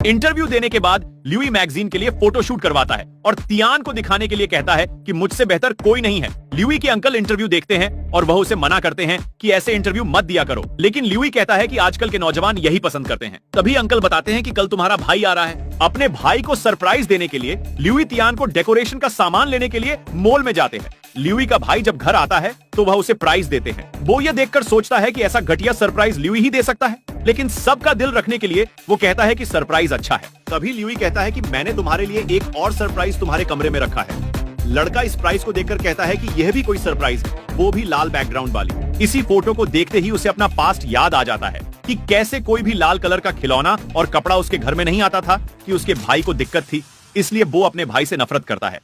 Interview देने के बाद ल्यूई मैगजीन के लिए फोटो शूट करवाता है और तियान को दिखाने के लिए कहता है कि मुझसे बेहतर कोई नहीं है। ल्यूई के अंकल इंटरव्यू देखते हैं और वह उसे मना करते हैं कि ऐसे इंटरव्यू मत दिया करो, लेकिन ल्यूई कहता है कि आजकल के नौजवान यही पसंद करते हैं। तभी अंकल बताते हैं कि कल तुम्हारा भाई आ रहा है। अपने भाई को सरप्राइज देने के लिए ल्यूई तियान को डेकोरेशन का सामान लेने के लिए मॉल में जाते हैं। ल्यूई का भाई जब घर आता है तो वह उसे प्राइज देते हैं। वो यह देखकर सोचता है कि ऐसा घटिया सरप्राइज ल्यूई ही दे सकता है, लेकिन सबका दिल रखने के लिए वो कहता है कि सरप्राइज अच्छा है। तभी ल्यूई कहता है कि मैंने तुम्हारे लिए एक और सरप्राइज तुम्हारे कमरे में रखा है। लड़का इस प्राइज को देखकर कहता है कि यह भी कोई सरप्राइज है, वो भी लाल बैकग्राउंड वाली। इसी फोटो को देखते ही उसे अपना पास्ट याद आ जाता है कि कैसे कोई भी लाल कलर का खिलौना और कपड़ा उसके घर में नहीं आता था, कि उसके भाई को दिक्कत थी, इसलिए वो अपने भाई से नफरत करता है।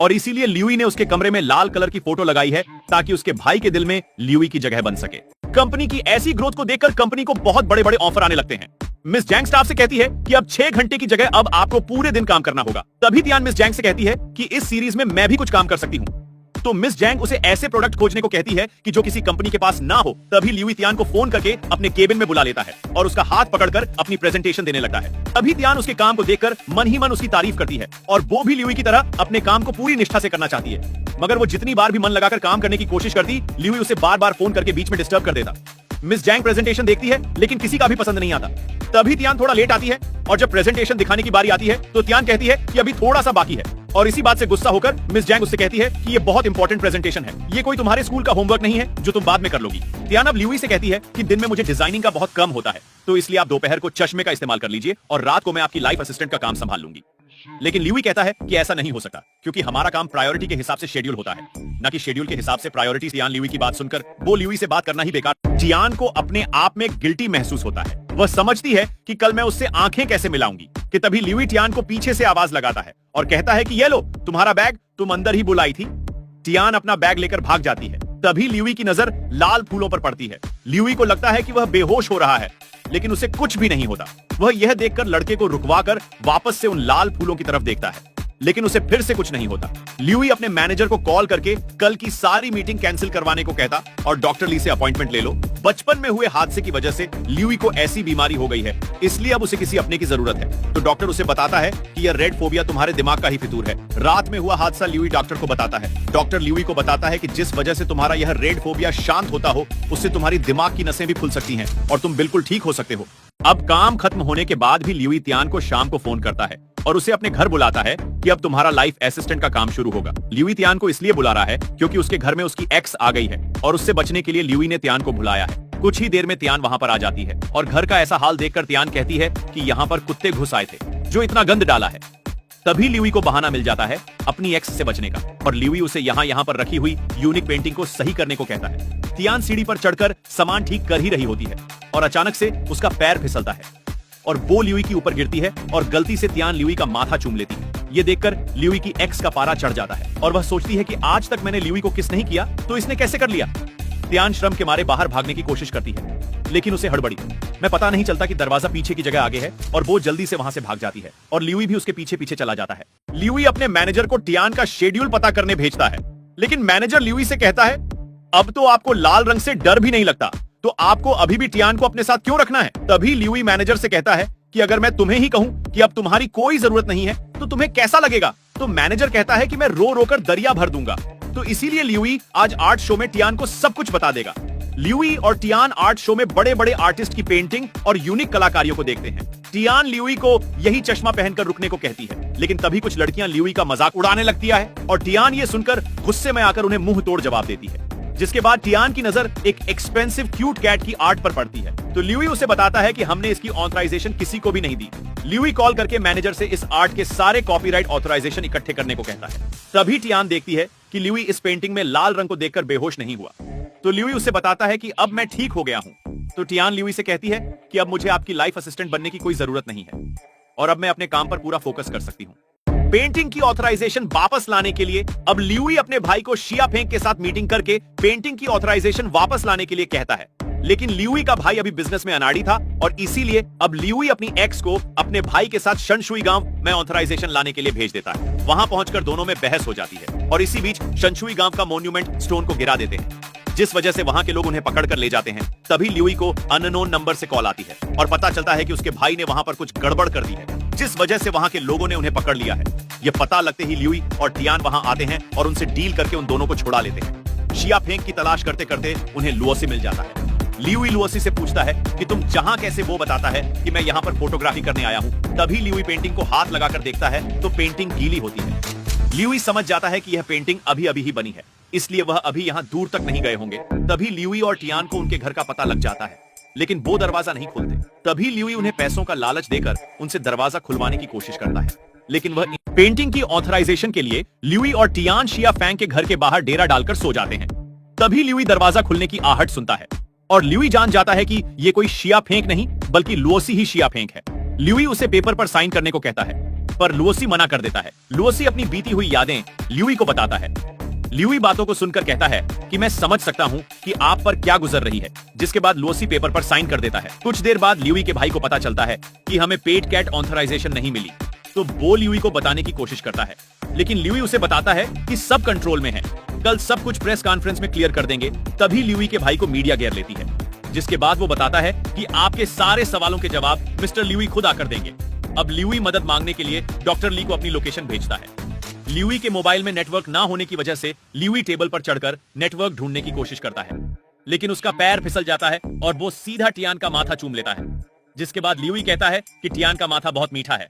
और इसीलिए ल्यूई ने उसके कमरे में लाल कलर की फोटो लगाई है ताकि उसके भाई के दिल में ल्यूई की जगह बन सके। कंपनी की ऐसी ग्रोथ को देखकर कंपनी को बहुत बड़े बड़े ऑफर आने लगते हैं। मिस जैंग स्टाफ से कहती है कि अब 6 घंटे की जगह अब आपको पूरे दिन काम करना होगा। तभी तियान मिस जैंग से कहती है कि इस सीरीज में मैं भी कुछ काम कर सकती हूँ। तो मिस जैंग उसे ऐसे प्रोडक्ट खोजने को कहती है कि जो किसी कंपनी के पास ना हो। तभी ल्यूई तियान को फोन करके अपने केबिन में बुला लेता है और उसका हाथ पकड़कर अपनी प्रेजेंटेशन देने लगता है। तभी तियान उसके काम को देखकर मन ही मन उसकी तारीफ करती है और वो भी ल्यूई की तरह अपने काम को पूरी निष्ठा से करना चाहती है। मगर वो जितनी बार भी मन लगाकर काम करने की कोशिश करती, ल्यूई उसे बार बार फोन करके बीच में डिस्टर्ब कर देता। मिस जैंग प्रेजेंटेशन देखती है लेकिन किसी का भी पसंद नहीं आता। तभी तियान थोड़ा लेट आती है और जब प्रेजेंटेशन दिखाने की बारी आती है तो तियान कहती है कि अभी थोड़ा सा बाकी है। और इसी बात से गुस्सा होकर मिस जैंग उससे कहती है कि ये बहुत इंपॉर्टेंट प्रेजेंटेशन है, ये कोई तुम्हारे स्कूल का होमवर्क नहीं है जो तुम बाद में कर लोगी। तियान अब ल्यूई से कहती है कि दिन में मुझे डिजाइनिंग का बहुत कम होता है, तो इसलिए आप दोपहर को चश्मे का इस्तेमाल कर लीजिए और रात को मैं आपकी लाइफ असिस्टेंट का काम संभाल लूंगी। लेकिन ल्यूई कहता है कि ऐसा नहीं हो सकता, क्योंकि हमारा काम प्रायोरिटी के हिसाब से शेड्यूल होता है, न कि शेड्यूल के हिसाब से प्रायोरिटी। तियान ल्यूई की बात सुनकर वो ल्यूई से बात करना ही बेकार। तियान को अपने आप में गिल्टी महसूस होता है। वह समझती है कि कल मैं उससे आंखें कैसे मिलाऊंगी, कि तभी ल्यूई तियान को पीछे से आवाज लगाता है और कहता है कि ये लो तुम्हारा बैग, तुम अंदर ही बुलाई थी। तियान अपना बैग लेकर भाग जाती है। तभी ल्यूई की नजर लाल फूलों पर पड़ती है। ल्यूई को लगता है कि वह बेहोश हो रहा है, लेकिन उसे कुछ भी नहीं होता। वह यह देखकर लड़के को रुकवाकर वापस से उन लाल फूलों की तरफ देखता है, लेकिन उसे फिर से कुछ नहीं होता। ल्यूई अपने मैनेजर को कॉल करके कल की सारी मीटिंग कैंसिल करवाने को कहता और डॉक्टर ली से अपॉइंटमेंट ले लो। बचपन में हुए हादसे की वजह से ल्यूई को ऐसी बीमारी हो गई है, इसलिए अब उसे किसी अपने की जरूरत है। तो डॉक्टर उसे बताता है कि यह रेड फोबिया तुम्हारे दिमाग का ही फितूर है। रात में हुआ हादसा ल्यूई डॉक्टर को बताता है। डॉक्टर ल्यूई को बताता है कि जिस वजह से तुम्हारा यह रेड फोबिया शांत होता हो, उससे तुम्हारी दिमाग की नसें भी खुल सकती हैं और तुम बिल्कुल ठीक हो सकते हो। अब काम खत्म होने के बाद भी ल्यूई तियान को शाम को फोन करता है और उसे अपने घर बुलाता है कि अब तुम्हारा लाइफ असिस्टेंट का काम शुरू होगा। ल्यूई तियान को इसलिए बुला रहा है क्योंकि उसके घर में उसकी एक्स आ गई है और उससे बचने के लिए ल्यूई ने तियान को बुलाया है। कुछ ही देर में तियान वहां पर आ जाती है और घर का ऐसा हाल देखकर तियान कहती है कि यहाँ पर कुत्ते घुस आए थे जो इतना गंद डाला है। तभी ल्यूई को बहाना मिल जाता है अपनी एक्स से बचने का और ल्यूई उसे यहाँ पर रखी हुई यूनिक पेंटिंग को सही करने को कहता है। तियान सीढ़ी पर चढ़कर सामान ठीक कर ही रही होती है और अचानक से उसका पैर फिसलता है और वो ल्यूई के ऊपर गिरती है और गलती से तियान ल्यूई का माथा चूम लेती है। ये देखकर ल्यूई की एक्स का पारा चढ़ जाता है और वह सोचती है कि आज तक मैंने ल्यूई को किस नहीं किया, तो इसने कैसे कर लिया। तियान श्रम के मारे बाहर भागने की कोशिश करती है, लेकिन उसे हड़बड़ी में पता नहीं चलता कि दरवाजा पीछे की जगह आगे है और वो जल्दी से वहां से भाग जाती है और ल्यूई भी उसके पीछे पीछे चला जाता है। ल्यूई अपने मैनेजर को तियान का शेड्यूल पता करने भेजता है, लेकिन मैनेजर ल्यूई से कहता है अब तो आपको लाल रंग से डर भी नहीं लगता, तो आपको अभी भी तियान को अपने साथ क्यों रखना है। तभी ल्यूई मैनेजर से कहता है कि अगर मैं तुम्हें ही कहूं कि अब तुम्हारी कोई जरूरत नहीं है तो तुम्हें कैसा लगेगा। तो मैनेजर कहता है कि मैं रो रो कर दरिया भर दूंगा। तो इसीलिए ल्यूई आज आर्ट शो में तियान को सब कुछ बता देगा। ल्यूई और तियान आर्ट शो में बड़े बड़े आर्टिस्ट की पेंटिंग और यूनिक कलाकारियों को देखते हैं। तियान ल्यूई को यही चश्मा पहनकर रुकने को कहती है, लेकिन तभी कुछ लड़कियां ल्यूई का मजाक उड़ाने लगती है और तियान ये सुनकर गुस्से में आकर उन्हें मुंह तोड़ जवाब देती है। जिसके बाद तियान की नजर एक एक्सपेंसिव क्यूट कैट की आर्ट पर पड़ती है, तो ल्यूई उसे बताता है कि हमने इसकी ऑथराइजेशन किसी को भी नहीं दी। ल्यूई कॉल करके मैनेजर से इस आर्ट के सारे कॉपीराइट ऑथराइजेशन इकट्ठे करने को कहता है। तभी तियान देखती है कि ल्यूई इस पेंटिंग में लाल रंग को देखकर बेहोश नहीं हुआ, तो ल्यूई उसे बताता है कि अब मैं ठीक हो गया हूं। तो तियान ल्यूई से कहती है कि अब मुझे आपकी लाइफ असिस्टेंट बनने की कोई जरूरत नहीं है और अब मैं अपने काम पर पूरा फोकस कर सकती हूँ। पेंटिंग की ऑथराइजेशन वापस लाने के लिए अब ल्यूई अपने भाई को शिया फेंग के साथ मीटिंग करके पेंटिंग की ऑथराइजेशन वापस लाने के लिए कहता है, लेकिन ल्यूई का भाई अभी बिजनेस में अनाड़ी था और इसीलिए अब ल्यूई अपनी एक्स को अपने भाई के साथ शनशुई गांव में ऑथराइजेशन लाने के लिए भेज देता है। वहां पहुंचकर दोनों में बहस हो जाती है और इसी बीच शनशुई गांव का मॉन्यूमेंट स्टोन को गिरा देते हैं। जिस वजह से वहां के लोग उन्हें पकड़ कर ले जाते हैं। तभी ल्यूई को अननोन नंबर से कॉल आती है और पता चलता है कि उसके भाई ने वहां पर कुछ गड़बड़ कर दी है, जिस वजह से वहां के लोगों ने उन्हें पकड़ लिया है। यह पता लगते ही ल्यूई और टियान वहां आते हैं और उनसे डील करके उन दोनों को छुड़ा लेते हैं। शिया फेंग की तलाश करते करते उन्हें लुओसी मिल जाता है। ल्यूई लुओसी से पूछता है कि तुम जहां कैसे। वो बताता है कि मैं यहां पर फोटोग्राफी करने आया हूं। तभी ल्यूई पेंटिंग को हाथ लगाकर देखता है तो पेंटिंग गीली होती है। ल्यूई समझ जाता है कि यह पेंटिंग अभी अभी ही बनी है, इसलिए वह अभी यहां दूर तक नहीं गए होंगे। तभी ल्यूई और टियान को उनके घर का पता लग जाता है, लेकिन वो दरवाजा नहीं खोलते। तभी ल्यूई उन्हें पैसों का लालच देकर उनसे दरवाजा खुलवाने की कोशिश करता है, लेकिन वह पेंटिंग की ऑथराइजेशन के लिए ल्यूई और टियान शिया फेंग के घर के बाहर डेरा डालकर सो जाते हैं। तभी ल्यूई दरवाजा खुलने की आहट सुनता है और ल्यूई जान जाता है कि यह कोई शिया फेंग नहीं बल्कि लुओसी ही शिया फेंग है। ल्यूई उसे पेपर पर साइन करने को कहता है, पर लुओसी मना कर देता है। लुओसी अपनी बीती हुई यादें ल्यूई को बताता है। ल्यूई बातों को सुनकर कहता है कि मैं समझ सकता हूं कि आप पर क्या गुजर रही है, जिसके बाद लुओसी पेपर पर साइन कर देता है। कुछ देर बाद ल्यूई के भाई को पता चलता है कि हमें पेट कैट ऑथराइजेशन नहीं मिली, तो वो ल्यूई को बताने की कोशिश करता है, लेकिन ल्यूई उसे बताता है कि सब कंट्रोल में है, कल सब कुछ प्रेस कॉन्फ्रेंस में क्लियर कर देंगे। तभी ल्यूई के भाई को मीडिया घेर लेती है, जिसके बाद वो बताता है कि आपके सारे सवालों के जवाब मिस्टर ल्यूई खुद आकर देंगे। अब ल्यूई मदद मांगने के लिए डॉक्टर ली को अपनी लोकेशन भेजता है। ल्यूई के मोबाइल में नेटवर्क ना होने की वजह से ल्यूई टेबल पर चढ़कर नेटवर्क ढूंढने की कोशिश करता है, लेकिन उसका पैर फिसल जाता है और वो सीधा टियान का माथा चूम लेता है, जिसके बाद ल्यूई कहता है कि टियान का माथा बहुत मीठा है।